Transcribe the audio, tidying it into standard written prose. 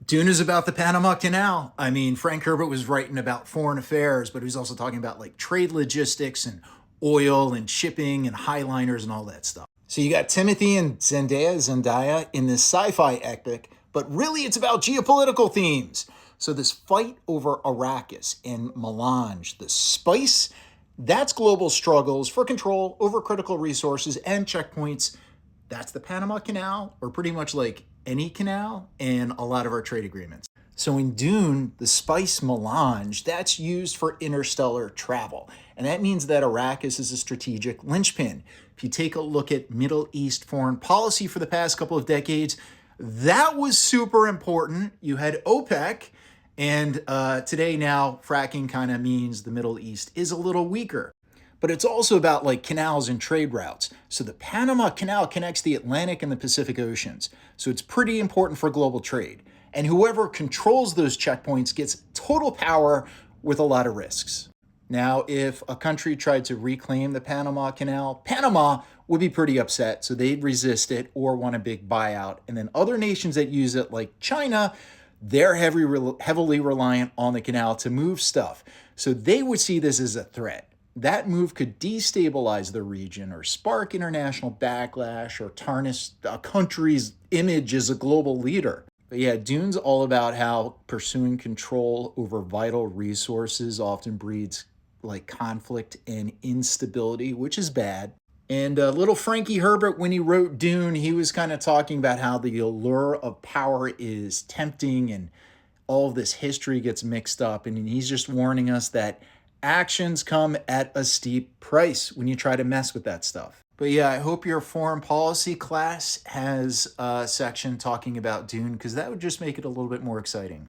Dune is about the Panama Canal. I mean, Frank Herbert was writing about foreign affairs, but he was also talking about like trade logistics and oil and shipping and highliners and all that stuff. So you got Timothy and Zendaya in this sci-fi epic, but really it's about geopolitical themes. So this fight over Arrakis and Melange, the spice, that's global struggles for control over critical resources and checkpoints. That's the Panama Canal, or pretty much like any canal, and a lot of our trade agreements. So in Dune, the spice melange, that's used for interstellar travel. And that means that Arrakis is a strategic linchpin. If you take a look at Middle East foreign policy for the past couple of decades, that was super important. You had OPEC, and today now fracking kind of means the Middle East is a little weaker. But it's also about like canals and trade routes. So the Panama Canal connects the Atlantic and the Pacific Oceans. So it's pretty important for global trade. And whoever controls those checkpoints gets total power with a lot of risks. Now, if a country tried to reclaim the Panama Canal, Panama would be pretty upset. So they'd resist it or want a big buyout. And then other nations that use it, like China, they're heavily reliant on the canal to move stuff. So they would see this as a threat. That move could destabilize the region or spark international backlash or tarnish a country's image as a global leader. But yeah, Dune's all about how pursuing control over vital resources often breeds like conflict and instability, which is bad. And little Frankie Herbert, when he wrote Dune, he was kind of talking about how the allure of power is tempting and all of this history gets mixed up. And he's just warning us that actions come at a steep price when you try to mess with that stuff. But yeah, I hope your foreign policy class has a section talking about Dune, because that would just make it a little bit more exciting.